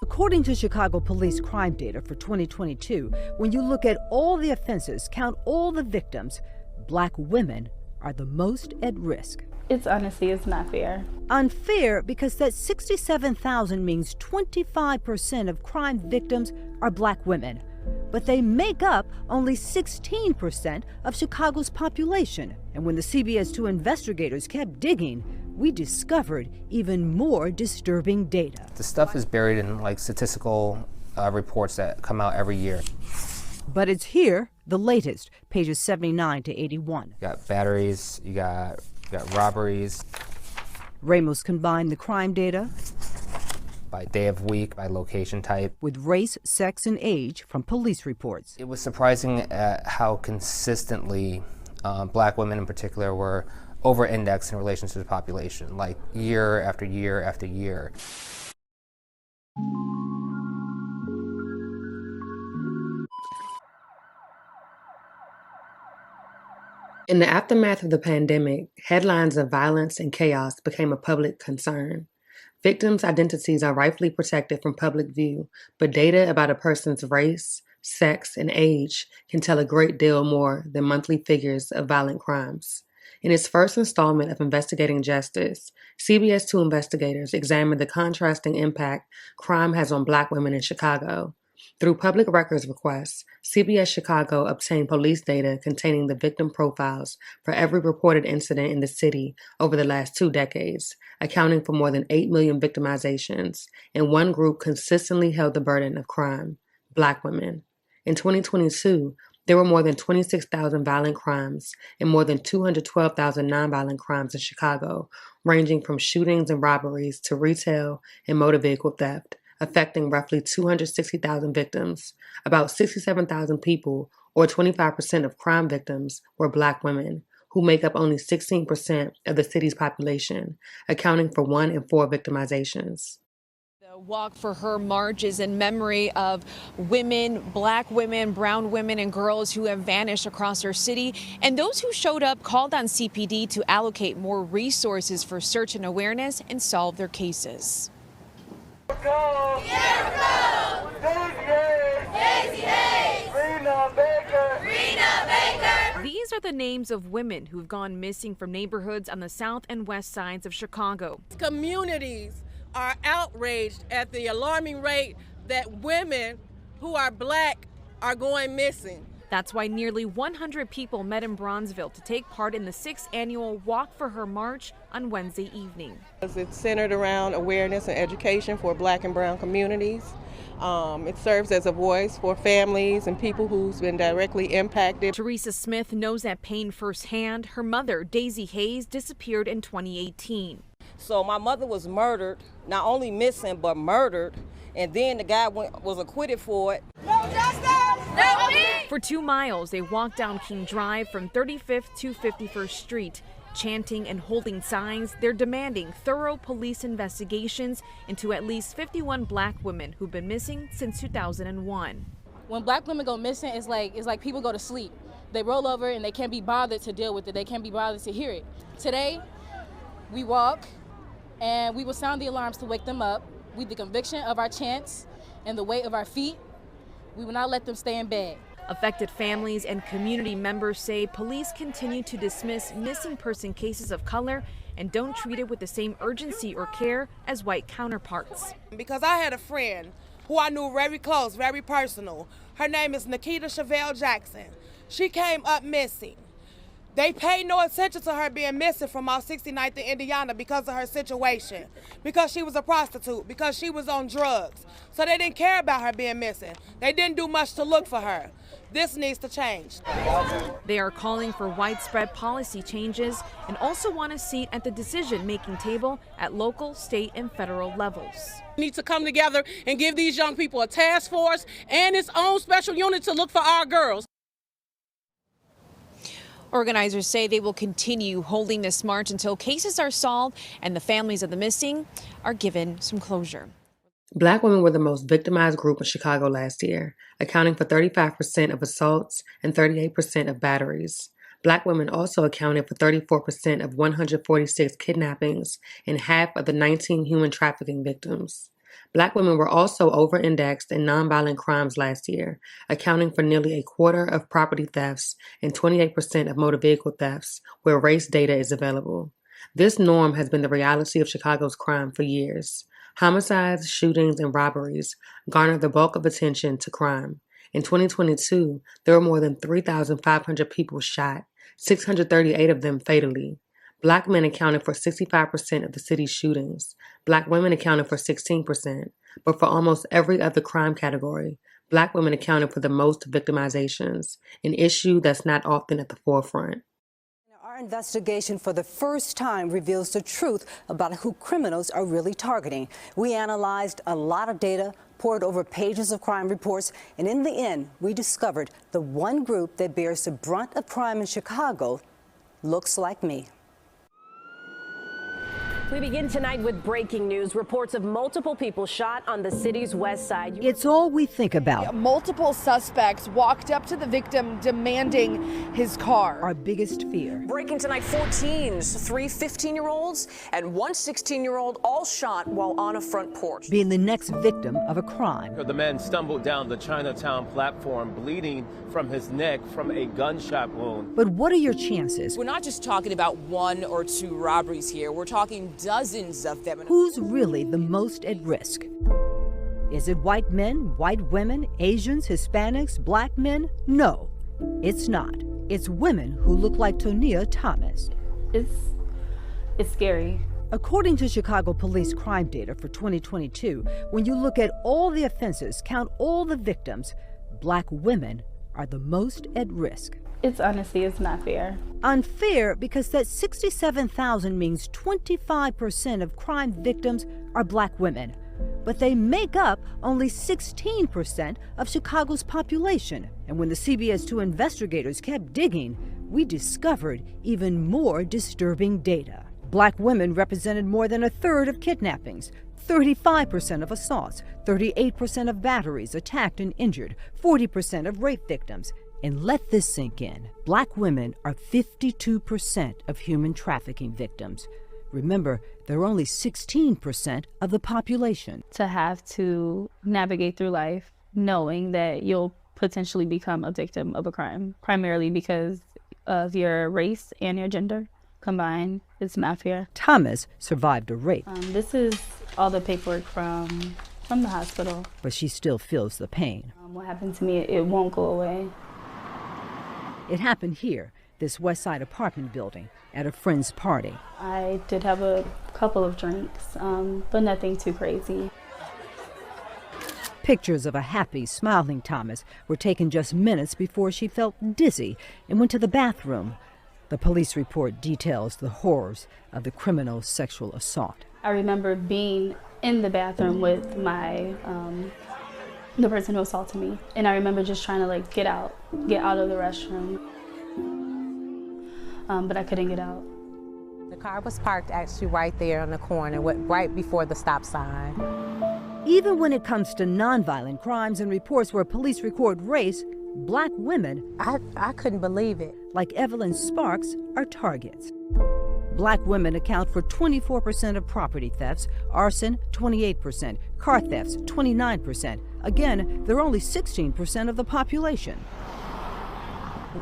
According to Chicago police crime data for 2022, when you look at all the offenses, count all the victims, Black women are the most at risk. It's not fair. Unfair because that 67,000 means 25% of crime victims are Black women. But they make up only 16% of Chicago's population. And when the CBS 2 investigators kept digging, we discovered even more disturbing data. The stuff is buried in statistical reports that come out every year. But it's here, the latest, pages 79 to 81. You got batteries, you got robberies. Ramos combined the crime data by day of week, by location type, with race, sex, and age from police reports. It was surprising at how consistently Black women in particular were over-indexed in relation to the population, like year after year after year. In the aftermath of the pandemic, headlines of violence and chaos became a public concern. Victims' identities are rightfully protected from public view, but data about a person's race, sex, and age can tell a great deal more than monthly figures of violent crimes. In its first installment of Investigating Justice, CBS 2 investigators examined the contrasting impact crime has on Black women in Chicago. Through public records requests, CBS Chicago obtained police data containing the victim profiles for every reported incident in the city over the last 2 decades, accounting for more than 8 million victimizations, and one group consistently held the burden of crime: Black women. In 2022, there were more than 26,000 violent crimes and more than 212,000 nonviolent crimes in Chicago, ranging from shootings and robberies to retail and motor vehicle theft, affecting roughly 260,000 victims. About 67,000 people, or 25% of crime victims, were Black women, who make up only 16% of the city's population, accounting for 1 in 4 victimizations. The Walk for Her march is in memory of women, Black women, brown women, and girls who have vanished across our city. And those who showed up called on CPD to allocate more resources for search and awareness and solve their cases. These are the names of women who've gone missing from neighborhoods on the south and west sides of Chicago. Communities are outraged at the alarming rate that women who are Black are going missing. That's why nearly 100 people met in Bronzeville to take part in the 6th annual Walk for Her march on Wednesday evening. It's centered around awareness and education for Black and brown communities. It serves as a voice for families and people who's been directly impacted. Teresa Smith knows that pain firsthand. Her mother, Daisy Hayes, disappeared in 2018. So my mother was murdered, not only missing, but murdered. And then the guy was acquitted for it. No justice, no peace. For 2 miles, they walked down King Drive from 35th to 51st Street. Chanting and holding signs, they're demanding thorough police investigations into at least 51 Black women who've been missing since 2001. When Black women go missing, it's like people go to sleep. They roll over and they can't be bothered to deal with it. They can't be bothered to hear it. Today, we walk and we will sound the alarms to wake them up. With the conviction of our chants and the weight of our feet, we will not let them stay in bed. Affected families and community members say police continue to dismiss missing person cases of color and don't treat it with the same urgency or care as white counterparts. Because I had a friend who I knew very close, very personal. Her name is Nikita Chevelle Jackson. She came up missing. They paid no attention to her being missing from our 69th in Indiana because of her situation, because she was a prostitute, because she was on drugs. So they didn't care about her being missing. They didn't do much to look for her. This needs to change. They are calling for widespread policy changes and also want a seat at the decision-making table at local, state, and federal levels. We need to come together and give these young people a task force and its own special unit to look for our girls. Organizers say they will continue holding this march until cases are solved and the families of the missing are given some closure. Black women were the most victimized group in Chicago last year, accounting for 35% of assaults and 38% of batteries. Black women also accounted for 34% of 146 kidnappings and half of the 19 human trafficking victims. Black women were also over-indexed in nonviolent crimes last year, accounting for nearly a quarter of property thefts and 28% of motor vehicle thefts where race data is available. This norm has been the reality of Chicago's crime for years. Homicides, shootings, and robberies garner the bulk of attention to crime. In 2022, there were more than 3,500 people shot, 638 of them fatally. Black men accounted for 65% of the city's shootings. Black women accounted for 16%. But for almost every other crime category, Black women accounted for the most victimizations, an issue that's not often at the forefront. Our investigation for the first time reveals the truth about who criminals are really targeting. We analyzed a lot of data, poured over pages of crime reports, and in the end, we discovered the one group that bears the brunt of crime in Chicago looks like me. We begin tonight with breaking news. Reports of multiple people shot on the city's west side. It's all we think about. Multiple suspects walked up to the victim demanding his car. Our biggest fear. Breaking tonight, 4 teens, 3 15-year-olds and 1 16-year-old, all shot while on a front porch. Being the next victim of a crime. The man stumbled down the Chinatown platform, bleeding from his neck from a gunshot wound. But what are your chances? We're not just talking about 1 or 2 robberies here. We're talking dozens of them. Who's really the most at risk? Is it white men, white women, Asians, Hispanics, black men? No, it's not. It's women who look like Tonia Thomas. It's scary. According to Chicago police crime data for 2022, when you look at all the offenses, count all the victims, black women are the most at risk. It's not fair. Unfair because that 67,000 means 25% of crime victims are black women. But they make up only 16% of Chicago's population. And when the CBS 2 investigators kept digging, we discovered even more disturbing data. Black women represented more than a third of kidnappings, 35% of assaults, 38% of batteries attacked and injured, 40% of rape victims. And let this sink in. Black women are 52% of human trafficking victims. Remember, they're only 16% of the population. To have to navigate through life knowing that you'll potentially become a victim of a crime, primarily because of your race and your gender combined, it's not fair. Thomas survived a rape. This is all the paperwork from the hospital. But she still feels the pain. What happened to me, it won't go away. It happened here, this West Side apartment building, at a friend's party. I did have a couple of drinks, but nothing too crazy. Pictures of a happy, smiling Thomas were taken just minutes before she felt dizzy and went to the bathroom. The police report details the horrors of the criminal sexual assault. I remember being in the bathroom with the person who assaulted me, and I remember just trying to get out of the restroom, but I couldn't get out. The car was parked actually right there on the corner, right before the stop sign. Even when it comes to nonviolent crimes and reports where police record race, black women, I couldn't believe it, like Evelyn Sparks, are targets. Black women account for 24% of property thefts, arson 28%, car thefts 29%. Again, they're only 16% of the population.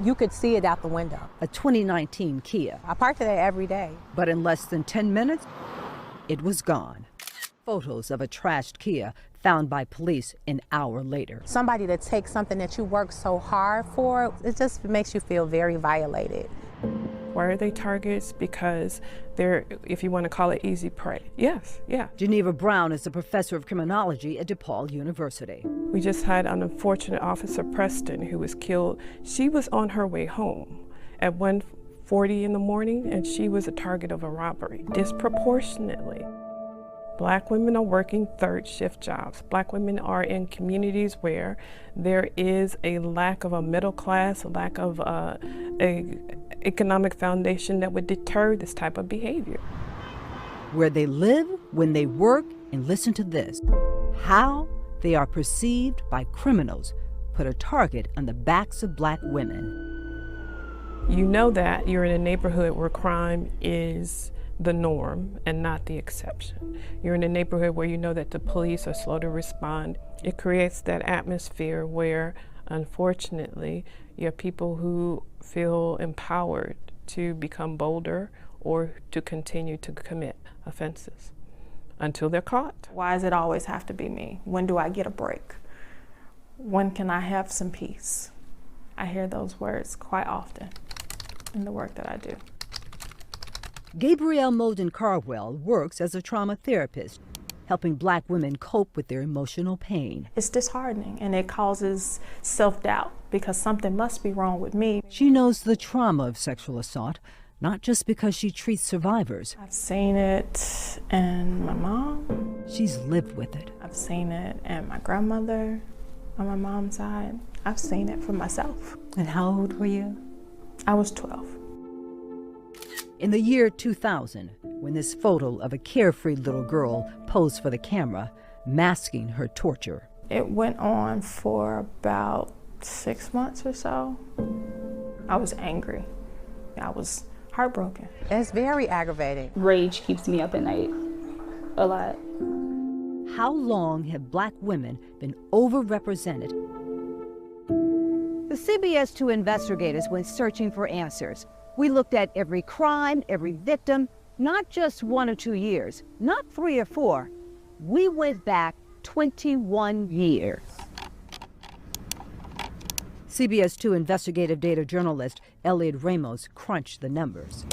You could see it out the window. A 2019 Kia. I parked it there every day. But in less than 10 minutes, it was gone. Photos of a trashed Kia found by police an hour later. Somebody that takes something that you work so hard for, it just makes you feel very violated. Why are they targets? Because they're, if you want to call it, easy prey. Yes, yeah. Geneva Brown is a professor of criminology at DePaul University. We just had an unfortunate Officer Preston who was killed. She was on her way home at 1:40 in the morning, and she was a target of a robbery, disproportionately. Black women are working third shift jobs. Black women are in communities where there is a lack of a middle class, a lack of a economic foundation that would deter this type of behavior. Where they live, when they work, and listen to this, how they are perceived by criminals put a target on the backs of black women. You know that you're in a neighborhood where crime is the norm and not the exception. You're in a neighborhood where you know that the police are slow to respond. It creates that atmosphere where, unfortunately, you have people who feel empowered to become bolder or to continue to commit offenses until they're caught. Why does it always have to be me? When do I get a break? When can I have some peace? I hear those words quite often in the work that I do. Gabrielle Molden-Carwell works as a trauma therapist, helping Black women cope with their emotional pain. It's disheartening and it causes self-doubt because something must be wrong with me. She knows the trauma of sexual assault, not just because she treats survivors. I've seen it in my mom. She's lived with it. I've seen it in my grandmother on my mom's side. I've seen it for myself. And how old were you? I was 12. In the year 2000, when this photo of a carefree little girl posed for the camera, masking her torture. It went on for about 6 months or so. I was angry. I was heartbroken. It's very aggravating. Rage keeps me up at night a lot. How long have Black women been overrepresented? The CBS 2 investigators went searching for answers. We looked at every crime, every victim, not just 1 or 2 years, not 3 or 4. We went back 21 years. CBS 2 investigative data journalist Elliot Ramos crunched the numbers.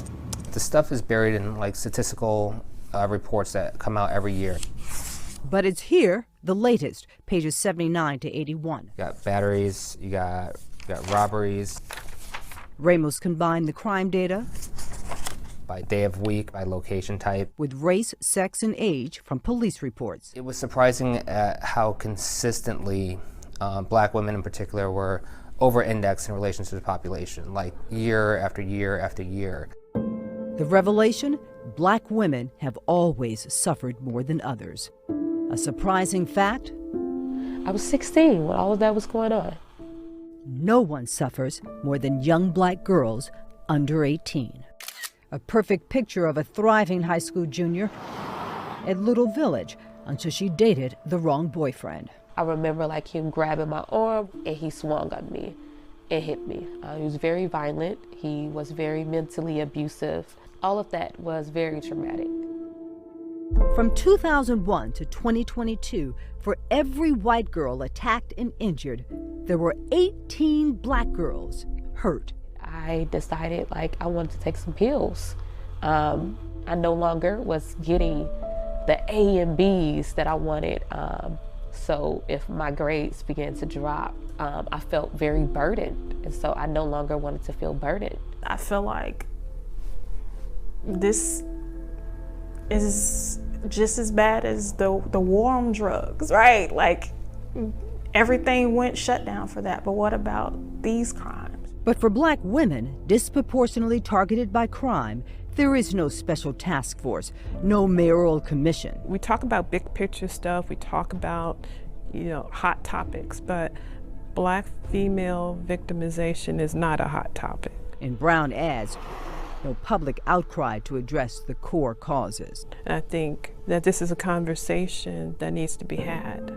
The stuff is buried in like statistical reports that come out every year. But it's here, the latest, pages 79 to 81. You got batteries, you got robberies. Ramos combined the crime data by day of week, by location type, with race, sex, and age from police reports. It was surprising at how consistently Black women in particular were over-indexed in relation to the population, like year after year after year. The revelation? Black women have always suffered more than others. A surprising fact? I was 16 when all of that was going on. No one suffers more than young Black girls under 18. A perfect picture of a thriving high school junior at Little Village until she dated the wrong boyfriend. I remember like him grabbing my arm and he swung on me and hit me. He was very violent. He was very mentally abusive. All of that was very traumatic. From 2001 to 2022, for every white girl attacked and injured, there were 18 Black girls hurt. I decided like I wanted to take some pills. I no longer was getting the A and B's that I wanted. So if my grades began to drop, I felt very burdened. And so I no longer wanted to feel burdened. I feel like this is just as bad as the war on drugs, right? Like everything went shut down for that. But what about these crimes? But for Black women disproportionately targeted by crime, there is no special task force, no mayoral commission. We talk about big picture stuff, we talk about, hot topics, but Black female victimization is not a hot topic. And Brown adds, no public outcry to address the core causes. And I think that this is a conversation that needs to be had.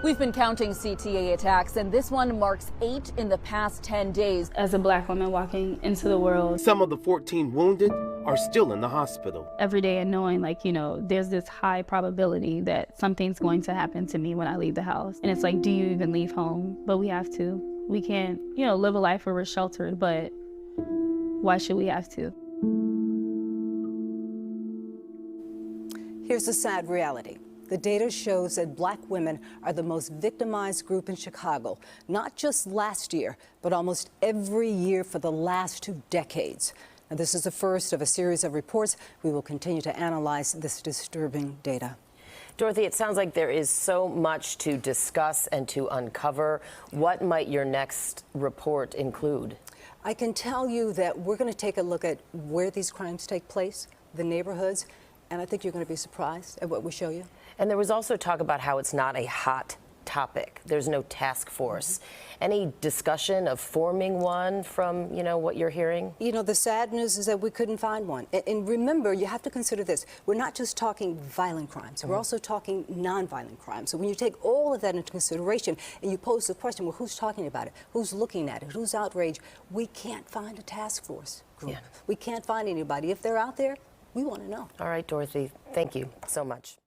We've been counting CTA attacks, and this one marks 8 in the past 10 days. As a Black woman walking into the world, some of the 14 wounded are still in the hospital. Every day and knowing there's this high probability that something's going to happen to me when I leave the house. And it's like, do you even leave home? But we have to. We can't, live a life where we're sheltered, but why should we have to? Here's the sad reality. The data shows that Black women are the most victimized group in Chicago, not just last year, but almost every year for the last 2 decades. And this is the first of a series of reports. We will continue to analyze this disturbing data. Dorothy, it sounds like there is so much to discuss and to uncover. What might your next report include? I can tell you that we're going to take a look at where these crimes take place, the neighborhoods, and I think you're going to be surprised at what we show you. And there was also talk about how it's not a hot topic. There's no task force. Any discussion of forming one from, you know, what you're hearing? You know, the sad news is that we couldn't find one. And remember, you have to consider this. We're not just talking violent crimes. We're also talking nonviolent crimes. So when you take all of that into consideration and you pose the question, well, who's talking about it? Who's looking at it? Who's outraged? We can't find a task force group. We can't find anybody. If they're out there, we want to know. All right, Dorothy, thank you so much.